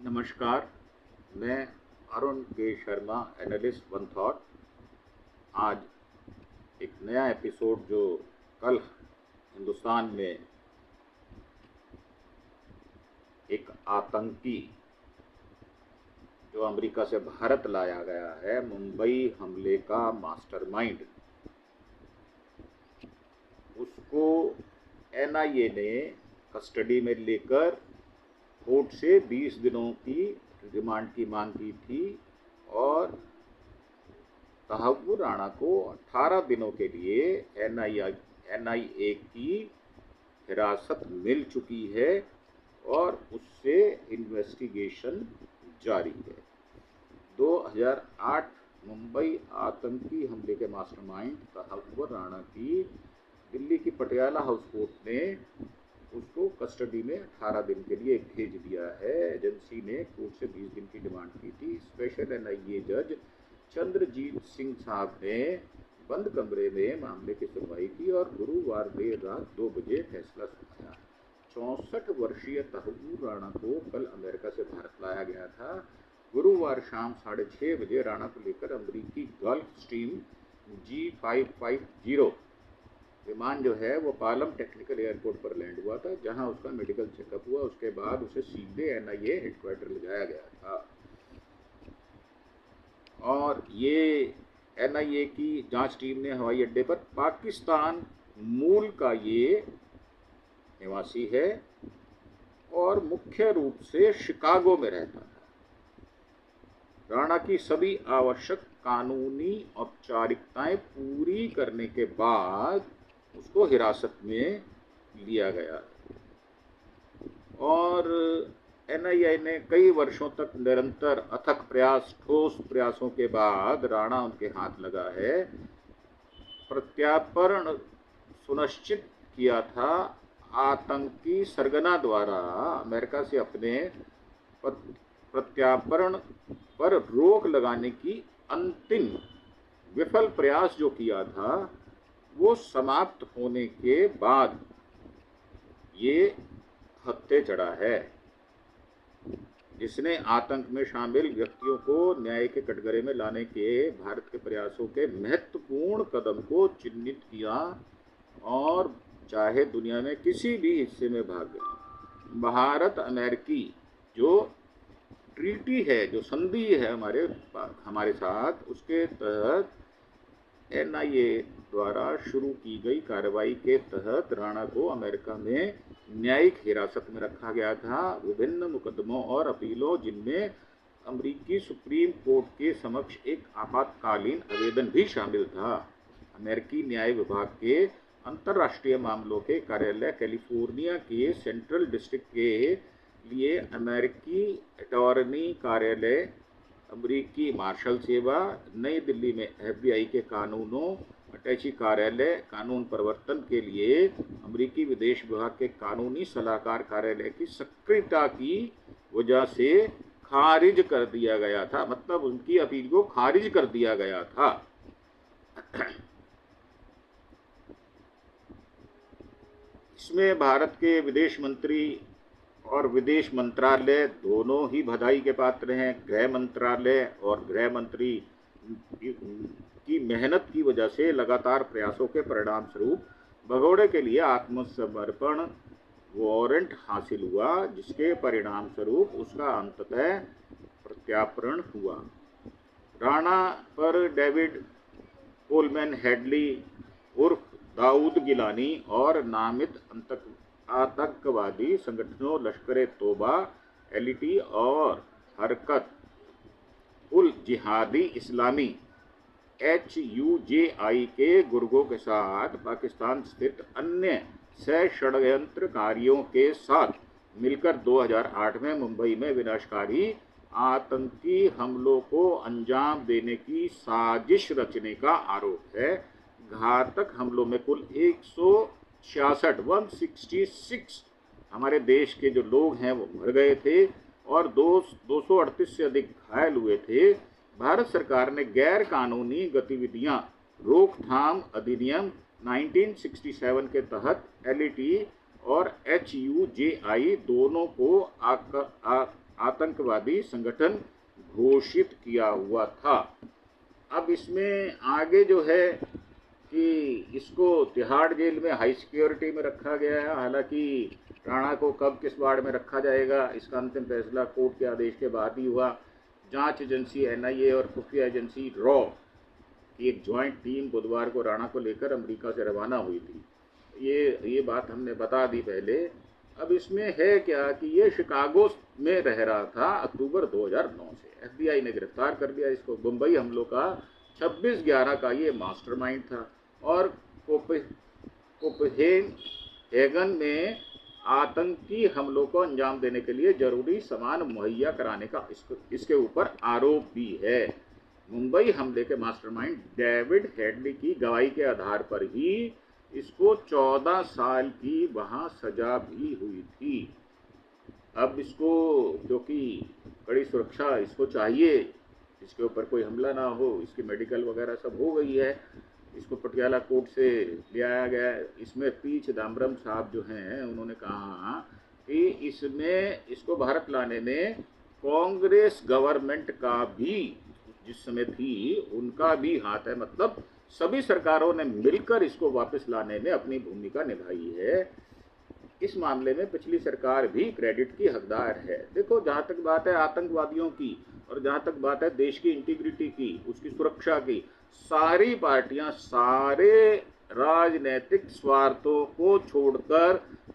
नमस्कार। मैं अरुण के शर्मा, एनालिस्ट वन थॉट। आज एक नया एपिसोड जो कल हिंदुस्तान में एक आतंकी जो अमेरिका से भारत लाया गया है, मुंबई हमले का मास्टरमाइंड, उसको एनआईए ने कस्टडी में लेकर कोर्ट से 20 दिनों की रिमांड की मांग की थी और तहव्वुर राणा को 18 दिनों के लिए एनआईए की हिरासत मिल चुकी है और उससे इन्वेस्टिगेशन जारी है। 2008 मुंबई आतंकी हमले के मास्टरमाइंड तहव्वुर राणा की दिल्ली की पटियाला हाउस कोर्ट ने उसको कस्टडी में 18 दिन के लिए भेज दिया है। एजेंसी ने कोर्ट से 20 दिन की डिमांड की थी। स्पेशल एनआईए जज चंद्रजीत सिंह साहब ने बंद कमरे में मामले की सुनवाई की और गुरुवार देर रात 2 बजे फैसला सुनाया। 64 वर्षीय तहव्वुर राणा को कल अमेरिका से भारत लाया गया था। गुरुवार शाम 6:30 बजे राणा को लेकर अमेरिकी गल्फ स्ट्रीम G550 विमान जो है वो पालम टेक्निकल एयरपोर्ट पर लैंड हुआ था, जहां उसका मेडिकल चेकअप हुआ। उसके बाद उसे सीधे एनआईए हेडक्वार्टर ले जाया गया था और ये एनआईए की जांच टीम ने हवाई अड्डे पर पाकिस्तान मूल का ये निवासी है और मुख्य रूप से शिकागो में रहता था। राणा की सभी आवश्यक कानूनी औपचारिकताएं पूरी करने के बाद उसको हिरासत में लिया गया और एनआईए ने कई वर्षों तक निरंतर अथक ठोस प्रयासों के बाद राणा उनके हाथ लगा है। प्रत्यार्पण सुनिश्चित किया था आतंकी सरगना द्वारा अमेरिका से अपने प्रत्यार्पण पर रोक लगाने की अंतिम विफल प्रयास जो किया था वो समाप्त होने के बाद ये हत्थे चढ़ा है, जिसने आतंक में शामिल व्यक्तियों को न्याय के कटघरे में लाने के भारत के प्रयासों के महत्वपूर्ण कदम को चिन्हित किया और चाहे दुनिया में किसी भी हिस्से में भाग गए, भारत अमेरिकी जो ट्रीटी है, जो संधि है हमारे साथ, उसके तहत एनआईए द्वारा शुरू की गई कार्रवाई के तहत राणा को अमेरिका में न्यायिक हिरासत में रखा गया था। विभिन्न मुकदमों और अपीलों, जिनमें अमेरिकी सुप्रीम कोर्ट के समक्ष एक आपातकालीन आवेदन भी शामिल था। अमेरिकी न्याय विभाग के अंतर्राष्ट्रीय मामलों के कार्यालय कैलिफोर्निया के सेंट्रल डिस्ट्रिक्ट के लिए अमेरिकी अटॉर्नी कार्यालय, अमेरिकी मार्शल सेवा, नई दिल्ली में एफबीआई के कानूनों अटैची कार्यालय, कानून प्रवर्तन के लिए अमेरिकी विदेश विभाग के कानूनी सलाहकार कार्यालय की सक्रियता की वजह से खारिज कर दिया गया था। मतलब उनकी अपील को खारिज कर दिया गया था। इसमें भारत के विदेश मंत्री और विदेश मंत्रालय दोनों ही बधाई के पात्र हैं। गृह मंत्रालय और गृह मंत्री की मेहनत की वजह से लगातार प्रयासों के परिणाम स्वरूप भगोड़े के लिए आत्मसमर्पण वारंट हासिल हुआ, जिसके परिणाम स्वरूप उसका अंततः प्रत्यार्पण हुआ। राणा पर डेविड कोलमैन हेडली उर्फ दाऊद गिलानी और नामित आतंकवादी संगठनों लश्कर-ए-तौबा, एलटी और हरकत उल जिहादी इस्लामी HUJI के गुर्गों के साथ पाकिस्तान स्थित अन्य षड्यंत्रकारियों के साथ मिलकर 2008 में मुंबई में विनाशकारी आतंकी हमलों को अंजाम देने की साजिश रचने का आरोप है। घातक हमलों में कुल 166 हमारे देश के जो लोग हैं वो मर गए थे और 238 से अधिक घायल हुए थे। भारत सरकार ने गैर कानूनी गतिविधियां रोकथाम अधिनियम 1967 के तहत LET और HUJI दोनों को आतंकवादी संगठन घोषित किया हुआ था। अब इसमें आगे जो है कि इसको तिहाड़ जेल में हाई सिक्योरिटी में रखा गया है। हालांकि राणा को कब किस वार्ड में रखा जाएगा इसका अंतिम फैसला कोर्ट के आदेश के बाद ही हुआ। जांच एजेंसी एनआईए और खुफिया एजेंसी रॉ की एक ज्वाइंट टीम बुधवार को राणा को लेकर अमेरिका से रवाना हुई थी। ये बात हमने बता दी पहले। अब इसमें है क्या कि ये शिकागो में रह रहा था अक्टूबर 2009 से। एफबीआई ने गिरफ्तार कर लिया इसको। मुंबई हमलों का 26/11 का ये मास्टरमाइंड था और कोपेनहेगन में आतंकी हमलों को अंजाम देने के लिए जरूरी सामान मुहैया कराने का इसके ऊपर आरोप भी है। मुंबई हमले के मास्टरमाइंड डेविड हेडली की गवाही के आधार पर ही इसको 14 साल की वहाँ सजा भी हुई थी। अब इसको क्योंकि कड़ी सुरक्षा इसको चाहिए, इसके ऊपर कोई हमला ना हो, इसकी मेडिकल वगैरह सब हो गई है, इसको पटियाला कोर्ट से ले आया गया। इसमें पी चिदम्बरम साहब जो हैं उन्होंने कहा कि इसमें इसको भारत लाने में कांग्रेस गवर्नमेंट का भी जिस समय थी उनका भी हाथ है। मतलब सभी सरकारों ने मिलकर इसको वापस लाने में अपनी भूमिका निभाई है। इस मामले में पिछली सरकार भी क्रेडिट की हकदार है। देखो, जहाँ तक बात है आतंकवादियों की और जहाँ तक बात है देश की इंटीग्रिटी की, उसकी सुरक्षा की, सारी पार्टियां सारे राजनीतिक स्वार्थों को छोड़कर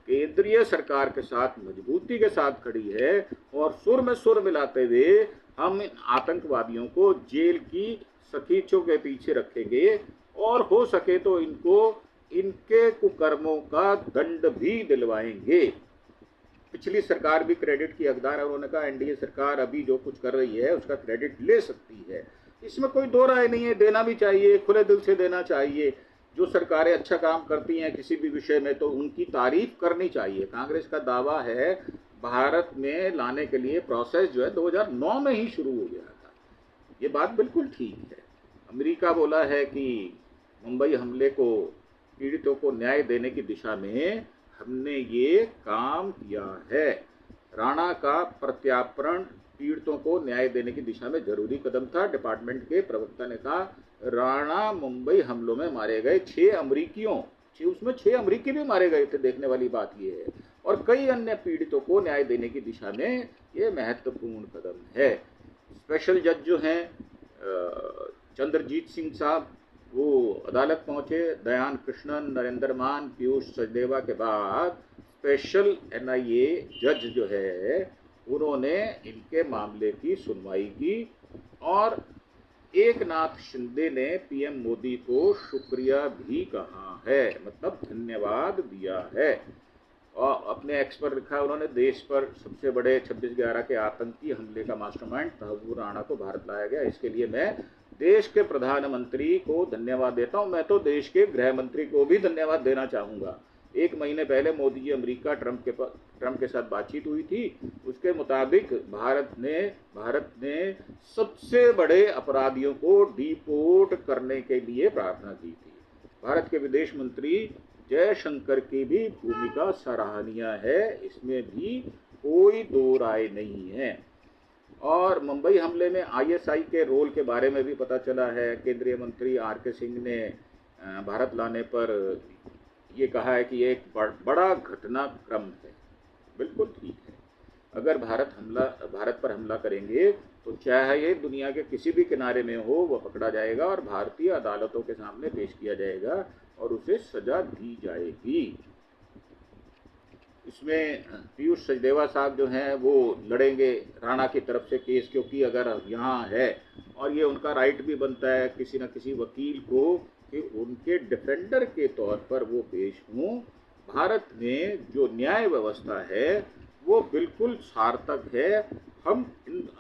केंद्रीय सरकार के साथ मजबूती के साथ खड़ी है और सुर में सुर मिलाते हुए हम आतंकवादियों को जेल की सखीचों के पीछे रखेंगे और हो सके तो इनको इनके कुकर्मों का दंड भी दिलवाएंगे। पिछली सरकार भी क्रेडिट की हकदार है। उन्होंने कहा एनडीए सरकार अभी जो कुछ कर रही है उसका क्रेडिट ले सकती है, इसमें कोई दो राय नहीं है। देना भी चाहिए, खुले दिल से देना चाहिए। जो सरकारें अच्छा काम करती हैं किसी भी विषय में तो उनकी तारीफ करनी चाहिए। कांग्रेस का दावा है भारत में लाने के लिए प्रोसेस जो है 2009 में ही शुरू हो गया था। ये बात बिल्कुल ठीक है। अमेरिका बोला है कि मुंबई हमले को पीड़ितों को न्याय देने की दिशा में हमने ये काम किया है। राणा का प्रत्यार्पण पीड़ितों को न्याय देने की दिशा में जरूरी कदम था। डिपार्टमेंट के प्रवक्ता ने कहा राणा मुंबई हमलों में मारे गए 6 अमरीकियों, उसमें 6 अमरीकी भी मारे गए थे। देखने वाली बात यह है। और कई अन्य पीड़ितों को न्याय देने की दिशा में ये महत्वपूर्ण कदम है। स्पेशल जज जो हैं चंद्रजीत सिंह साहब, वो अदालत पहुंचे। दयान कृष्णन, नरेंद्र मान, पीयूष सचदेवा के बाद स्पेशल एनआईए जज जो है उन्होंने इनके मामले की सुनवाई की और एकनाथ शिंदे ने पीएम मोदी को शुक्रिया भी कहा है, मतलब धन्यवाद दिया है। और अपने एक्स पर लिखा उन्होंने, देश पर सबसे बड़े 26/11 के आतंकी हमले का मास्टरमाइंड तहव्वुर राणा को भारत लाया गया। इसके लिए मैं देश के प्रधानमंत्री को धन्यवाद देता हूं। मैं तो देश के गृह मंत्री को भी धन्यवाद देना चाहूँगा। 1 महीने पहले मोदी जी अमेरिका ट्रंप के साथ बातचीत हुई थी। उसके मुताबिक भारत ने सबसे बड़े अपराधियों को डिपोर्ट करने के लिए प्रार्थना की थी। भारत के विदेश मंत्री जयशंकर की भी भूमिका सराहनीय है, इसमें भी कोई दो राय नहीं है। और मुंबई हमले में आईएसआई के रोल के बारे में भी पता चला है। केंद्रीय मंत्री आरके सिंह ने भारत लाने पर ये कहा है कि ये एक बड़ा घटनाक्रम है। बिल्कुल ठीक है। अगर भारत पर हमला करेंगे तो चाहे दुनिया के किसी भी किनारे में हो वह पकड़ा जाएगा और भारतीय अदालतों के सामने पेश किया जाएगा और उसे सजा दी जाएगी। इसमें पीयूष सचदेवा साहब जो हैं वो लड़ेंगे राणा की तरफ से केस, क्योंकि अगर यहाँ है और ये उनका राइट भी बनता है किसी न किसी वकील को कि उनके डिफेंडर के तौर पर वो पेश हों। भारत में जो न्याय व्यवस्था है वो बिल्कुल सार्थक है। हम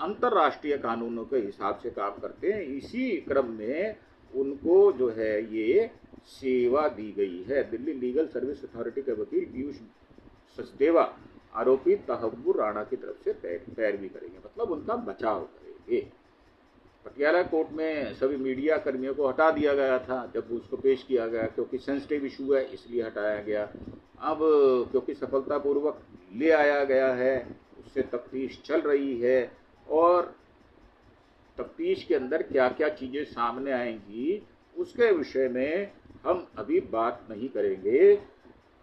अंतर्राष्ट्रीय कानूनों के हिसाब से काम करते हैं। इसी क्रम में उनको जो है ये सेवा दी गई है। दिल्ली लीगल सर्विस अथॉरिटी के वकील पीयूष सचदेवा आरोपी तहव्वुर राणा की तरफ से पैरवी करेंगे, मतलब उनका बचाव करेंगे। पटियाला कोर्ट में सभी मीडिया कर्मियों को हटा दिया गया था जब उसको पेश किया गया, क्योंकि सेंसिटिव इशू है इसलिए हटाया गया। अब क्योंकि सफलतापूर्वक ले आया गया है, से तफ्तीश चल रही है और तफ्तीश के अंदर क्या क्या चीज़ें सामने आएंगी उसके विषय में हम अभी बात नहीं करेंगे।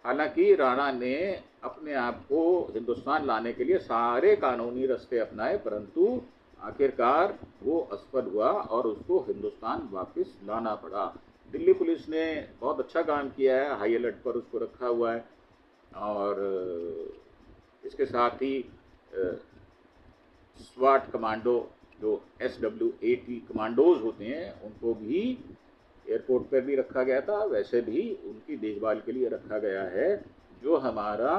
हालांकि राणा ने अपने आप को हिंदुस्तान लाने के लिए सारे कानूनी रास्ते अपनाए, परंतु आखिरकार वो असफल हुआ और उसको हिंदुस्तान वापस लाना पड़ा। दिल्ली पुलिस ने बहुत अच्छा काम किया है, हाई अलर्ट पर उसको रखा हुआ है और इसके साथ ही स्वाट कमांडो जो SWAT कमांडोज होते हैं उनको भी एयरपोर्ट पर भी रखा गया था, वैसे भी उनकी देखभाल के लिए रखा गया है, जो हमारा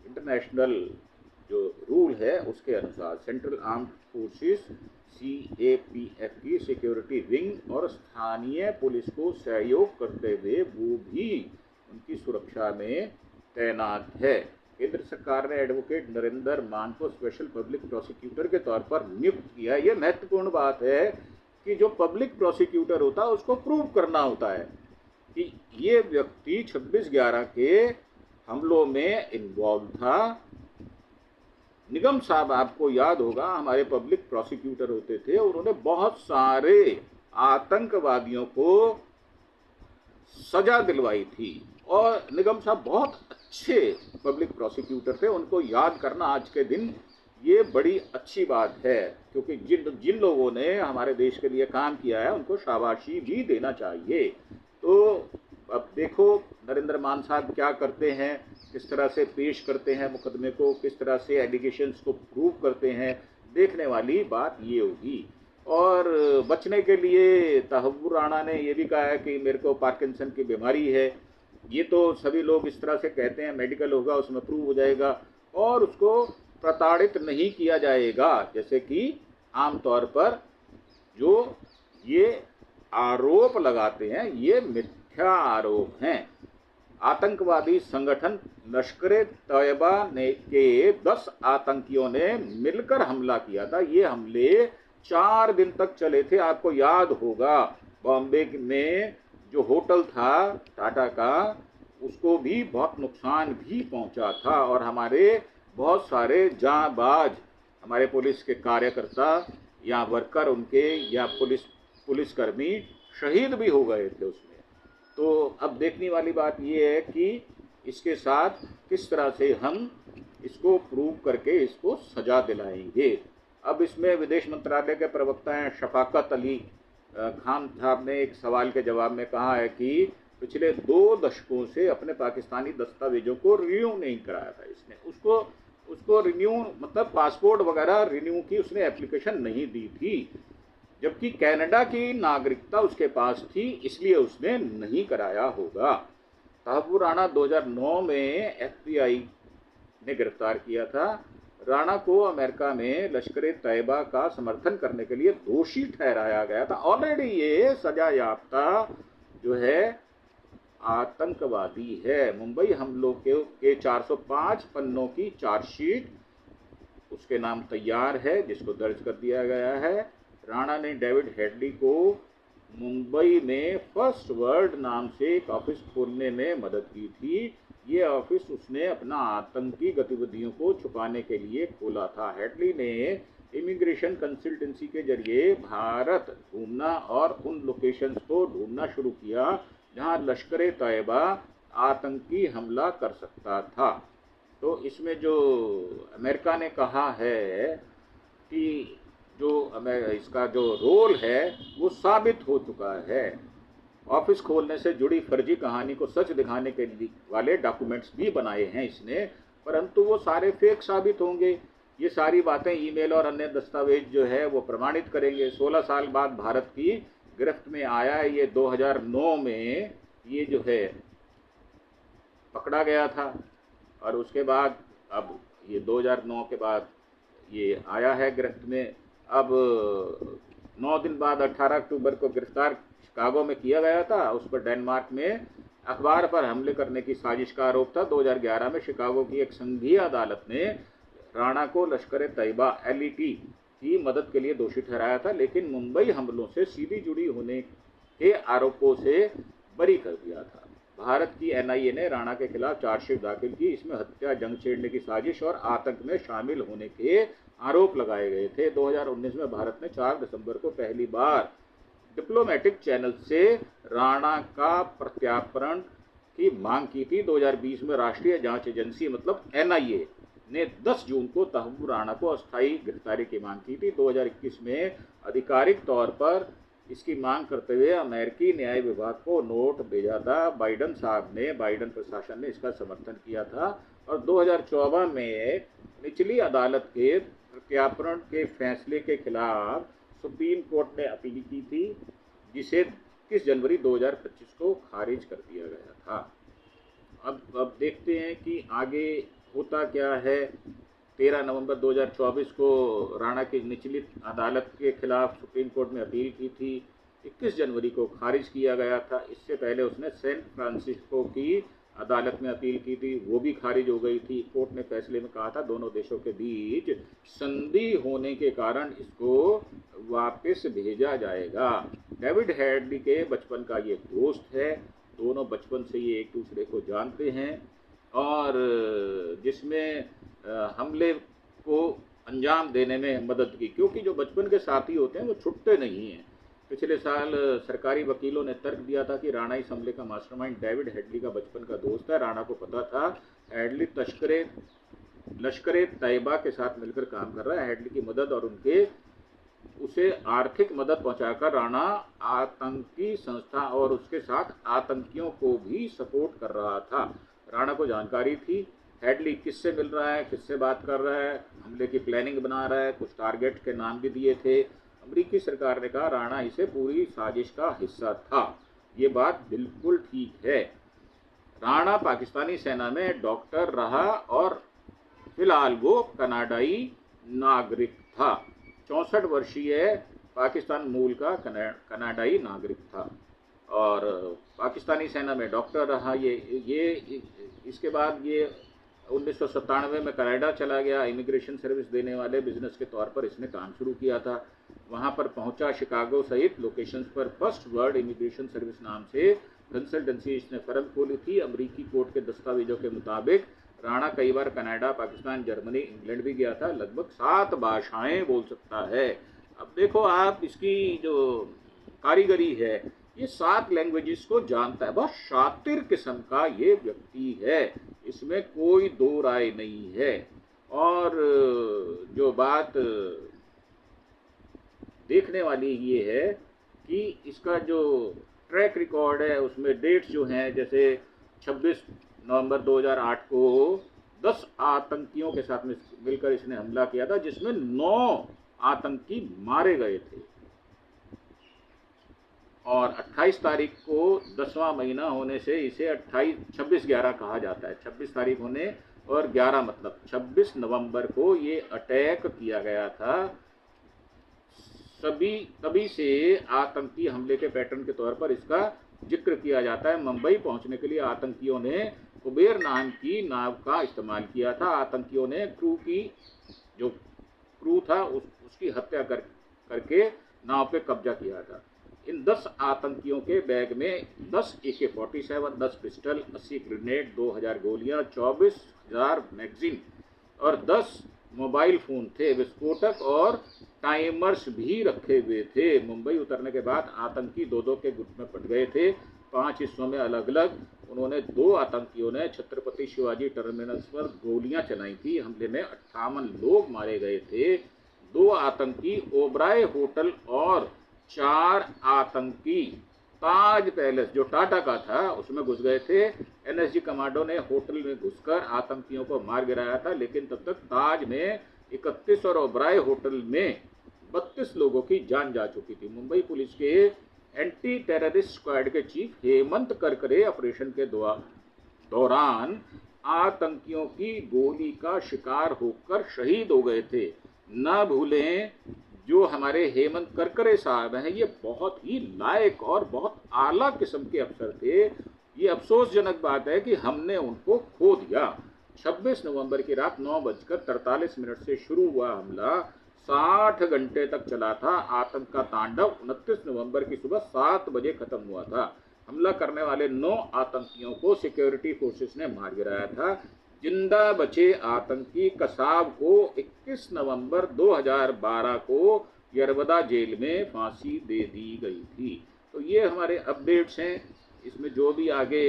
इंटरनेशनल जो रूल है उसके अनुसार। सेंट्रल आर्म्ड फोर्सेस CAPF की सिक्योरिटी विंग और स्थानीय पुलिस को सहयोग करते हुए वो भी उनकी सुरक्षा में तैनात है। केंद्र सरकार ने एडवोकेट नरेंद्र मान को स्पेशल पब्लिक प्रोसिक्यूटर के तौर पर नियुक्त किया। ये महत्वपूर्ण बात है कि जो पब्लिक प्रोसिक्यूटर होता है उसको प्रूव करना होता है कि ये व्यक्ति 26/11 के हमलों में इन्वॉल्व था। निगम साहब, आपको याद होगा, हमारे पब्लिक प्रोसिक्यूटर होते थे, उन्होंने बहुत सारे आतंकवादियों को सजा दिलवाई थी और निगम साहब बहुत अच्छे पब्लिक प्रोसिक्यूटर थे। उनको याद करना आज के दिन ये बड़ी अच्छी बात है, क्योंकि जिन लोगों ने हमारे देश के लिए काम किया है उनको शाबाशी भी देना चाहिए। तो अब देखो नरेंद्र मान साहब क्या करते हैं, किस तरह से पेश करते हैं मुकदमे को, किस तरह से एलिगेशंस को प्रूव करते हैं, देखने वाली बात ये होगी। और बचने के लिए तहव्वुर राणा ने ये भी कहा है कि मेरे को पार्किंसन की बीमारी है। ये तो सभी लोग इस तरह से कहते हैं, मेडिकल होगा उसमें प्रूव हो जाएगा और उसको प्रताड़ित नहीं किया जाएगा, जैसे कि आमतौर पर जो ये आरोप लगाते हैं ये मिथ्या आरोप हैं। आतंकवादी संगठन लश्कर-ए-तैयबा ने के 10 आतंकियों ने मिलकर हमला किया था। ये हमले 4 दिन तक चले थे। आपको याद होगा बॉम्बे में जो होटल था टाटा का, उसको भी बहुत नुकसान भी पहुंचा था और हमारे बहुत सारे जांबाज हमारे पुलिस के कार्यकर्ता या वर्कर उनके या पुलिसकर्मी शहीद भी हो गए थे उसमें। तो अब देखने वाली बात ये है कि इसके साथ किस तरह से हम इसको प्रूव करके इसको सजा दिलाएंगे। अब इसमें विदेश मंत्रालय के प्रवक्ता हैं शफाकत अली खान साहब ने एक सवाल के जवाब में कहा है कि पिछले 2 दशकों से अपने पाकिस्तानी दस्तावेजों को रिन्यू नहीं कराया था इसने। उसको रिन्यू मतलब पासपोर्ट वगैरह रिन्यू की उसने एप्लीकेशन नहीं दी थी, जबकि कनाडा की नागरिकता उसके पास थी, इसलिए उसने नहीं कराया होगा। तहव्वुर राणा 2009 में FBI ने गिरफ्तार किया था। राणा को अमेरिका में लश्कर-ए-तैयबा का समर्थन करने के लिए दोषी ठहराया गया था। ऑलरेडी ये सजा याफ्ता जो है आतंकवादी है। मुंबई हमलों के 405 पन्नों की चार्जशीट उसके नाम तैयार है, जिसको दर्ज कर दिया गया है। राणा ने डेविड हेडली को मुंबई में फर्स्ट वर्ल्ड नाम से एक ऑफिस खोलने में मदद की थी। ये ऑफिस उसने अपना आतंकी गतिविधियों को छुपाने के लिए खोला था। हेडली ने इमिग्रेशन कंसल्टेंसी के जरिए भारत घूमना और उन लोकेशंस को ढूंढना शुरू किया जहां लश्कर-ए-तैयबा आतंकी हमला कर सकता था। तो इसमें जो अमेरिका ने कहा है कि जो इसका जो रोल है वो साबित हो चुका है। ऑफिस खोलने से जुड़ी फर्जी कहानी को सच दिखाने के वाले डॉक्यूमेंट्स भी बनाए हैं इसने, परंतु वो सारे फेक साबित होंगे। ये सारी बातें ईमेल और अन्य दस्तावेज जो है वो प्रमाणित करेंगे। 16 साल बाद भारत की गिरफ्त में आया है। ये 2009 में ये जो है पकड़ा गया था और उसके बाद अब ये 2009 के बाद ये आया है गिरफ्त में। अब 9 दिन बाद 18 अक्टूबर को गिरफ्तार शिकागो में किया गया था। उस पर डेनमार्क में अखबार पर हमले करने की साजिश का आरोप था। 2011 में शिकागो की एक संघीय अदालत ने राणा को लश्कर-ए-तैयबा LET की मदद के लिए दोषी ठहराया था, लेकिन मुंबई हमलों से सीधी जुड़ी होने के आरोपों से बरी कर दिया था। भारत की एनआईए ने राणा के खिलाफ चार्जशीट दाखिल की। इसमें हत्या, जंग छेड़ने की साजिश और आतंक में शामिल होने के आरोप लगाए गए थे। 2019 में भारत ने 4 दिसंबर को पहली बार डिप्लोमेटिक चैनल से राणा का प्रत्यार्पण की मांग की थी। 2020 में राष्ट्रीय जांच एजेंसी मतलब एनआईए ने 10 जून को तहव्वुर राणा को अस्थायी गिरफ्तारी की मांग की थी। 2021 में आधिकारिक तौर पर इसकी मांग करते हुए अमेरिकी न्याय विभाग को नोट भेजा था। बाइडन प्रशासन ने इसका समर्थन किया था और 2014 में निचली अदालत के प्रत्यार्पण के फैसले के खिलाफ सुप्रीम कोर्ट ने अपील की थी, जिसे 21 जनवरी 2025 को खारिज कर दिया गया था। अब देखते हैं कि आगे होता क्या है। 13 नवंबर 2024 को राणा की निचली अदालत के खिलाफ सुप्रीम कोर्ट में अपील की थी। 21 जनवरी को खारिज किया गया था। इससे पहले उसने सैन फ्रांसिस्को की अदालत में अपील की थी, वो भी खारिज हो गई थी। कोर्ट ने फैसले में कहा था दोनों देशों के बीच संधि होने के कारण इसको वापस भेजा जाएगा। डेविड हेडली के बचपन का ये दोस्त है, दोनों बचपन से ये एक दूसरे को जानते हैं और जिसमें हमले को अंजाम देने में मदद की, क्योंकि जो बचपन के साथी होते हैं वो छुट्टे नहीं हैं। पिछले साल सरकारी वकीलों ने तर्क दिया था कि राणा इस हमले का मास्टरमाइंड डेविड हेडली का बचपन का दोस्त है। राणा को पता था हेडली लश्कर तैयबा के साथ मिलकर काम कर रहा है। हेडली की मदद और उसे आर्थिक मदद पहुंचाकर राणा आतंकी संस्था और उसके साथ आतंकियों को भी सपोर्ट कर रहा था। राणा को जानकारी थी हेडली किससे मिल रहा है, किससे बात कर रहा है, हमले की प्लानिंग बना रहा है, कुछ टारगेट के नाम भी दिए थे। अमेरिकी सरकार ने कहा राणा इसे पूरी साजिश का हिस्सा था। ये बात बिल्कुल ठीक है। राणा पाकिस्तानी सेना में डॉक्टर रहा और फिलहाल वो कनाडाई नागरिक था। 64 वर्षीय पाकिस्तान मूल का कनाडाई नागरिक था और पाकिस्तानी सेना में डॉक्टर रहा। ये इसके बाद ये 1997 में कनाडा चला गया। इमिग्रेशन सर्विस देने वाले बिजनेस के तौर पर इसने काम शुरू किया था। वहाँ पर पहुँचा। शिकागो सहित लोकेशंस पर फर्स्ट वर्ल्ड इमिग्रेशन सर्विस नाम से कंसल्टेंसी इसने फर्म खोली थी। अमेरिकी कोर्ट के दस्तावेजों के मुताबिक राणा कई बार कनाडा, पाकिस्तान, जर्मनी, इंग्लैंड भी गया था। लगभग 7 भाषाएं बोल सकता है। अब देखो आप इसकी जो कारीगरी है, ये 7 लैंग्वेजेस को जानता है। बहुत शातिर किस्म का ये व्यक्ति है, इसमें कोई दो राय नहीं है। और जो बात देखने वाली ये है कि इसका जो ट्रैक रिकॉर्ड है उसमें डेट्स जो हैं, जैसे 26 नवंबर 2008 को 10 आतंकियों के साथ मिलकर इसने हमला किया था, जिसमें 9 आतंकी मारे गए थे। और 28 तारीख को 10वां महीना होने से इसे 26/11 कहा जाता है। 26 तारीख होने और 11 मतलब 26 नवंबर को ये अटैक किया गया था। तभी से आतंकी हमले के पैटर्न के तौर पर इसका जिक्र किया जाता है। मुंबई पहुंचने के लिए आतंकियों ने कुबेर नाम की नाव का इस्तेमाल किया था। आतंकियों ने क्रू था उसकी हत्या करके नाव पे कब्जा किया था। इन 10 आतंकियों के बैग में 10 AK-47, 10 पिस्टल, 80 ग्रेनेड, 2000 गोलियां, 24,000 मैगजीन और 10 मोबाइल फ़ोन थे। विस्फोटक और टाइमर्स भी रखे हुए थे। मुंबई उतरने के बाद आतंकी 2-2 के गुट में पट गए थे। 5 हिस्सों में अलग अलग। उन्होंने 2 आतंकियों ने छत्रपति शिवाजी टर्मिनस पर गोलियां चलाई थी। हमले में 58 लोग मारे गए थे। 2 आतंकी ओबराय होटल और 4 आतंकी ताज पैलेस जो टाटा का था उसमें घुस गए थे। NSG कमांडो ने होटल में घुसकर आतंकियों को मार गिराया था, लेकिन तब तक ताज में 31 और ओबराय होटल में 32 लोगों की जान जा चुकी थी। मुंबई पुलिस के एंटी टेररिस्ट स्क्वाड के चीफ हेमंत करकरे ऑपरेशन के दौरान आतंकियों की गोली का शिकार होकर शहीद हो गए थे। न भूलें जो हमारे हेमंत करकरे साहब हैं, ये बहुत ही लायक और बहुत आला किस्म के अफसर थे। ये अफसोसजनक बात है कि हमने उनको खो दिया। 26 नवंबर की रात 9:43 से शुरू हुआ हमला 60 घंटे तक चला था। आतंक का तांडव 29 नवंबर की सुबह 7 बजे खत्म हुआ था। हमला करने वाले 9 आतंकियों को सिक्योरिटी फोर्सेस ने मार गिराया था। जिंदा बचे आतंकी कसाब को 21 नवंबर 2012 को यरवदा जेल में फांसी दे दी गई थी। तो ये हमारे अपडेट्स हैं, इसमें जो भी आगे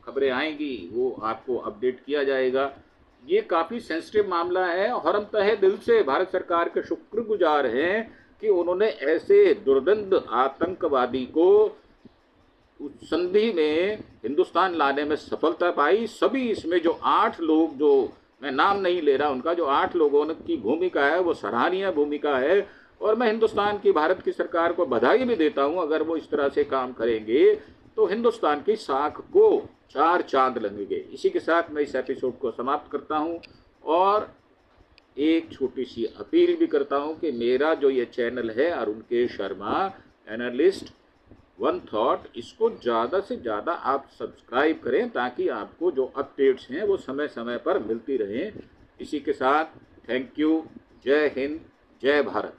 खबरें आएंगी वो आपको अपडेट किया जाएगा। ये काफ़ी सेंसिटिव मामला है और हम तहे दिल से भारत सरकार के शुक्रगुजार हैं कि उन्होंने ऐसे दुर्गंध आतंकवादी को उस संधि में हिंदुस्तान लाने में सफलता पाई। सभी इसमें जो 8 लोग, जो मैं नाम नहीं ले रहा उनका, जो 8 लोगों की भूमिका है वो सराहनीय भूमिका है और मैं हिंदुस्तान की, भारत की सरकार को बधाई भी देता हूं। अगर वो इस तरह से काम करेंगे तो हिंदुस्तान की साख को 4 चांद लगेंगे। इसी के साथ मैं इस एपिसोड को समाप्त करता हूं और एक छोटी सी अपील भी करता हूं कि मेरा जो ये चैनल है अरुण के शर्मा एनालिस्ट वन थॉट, इसको ज़्यादा से ज़्यादा आप सब्सक्राइब करें ताकि आपको जो अपडेट्स हैं वो समय समय पर मिलती रहें। इसी के साथ थैंक यू। जय हिंद, जय भारत।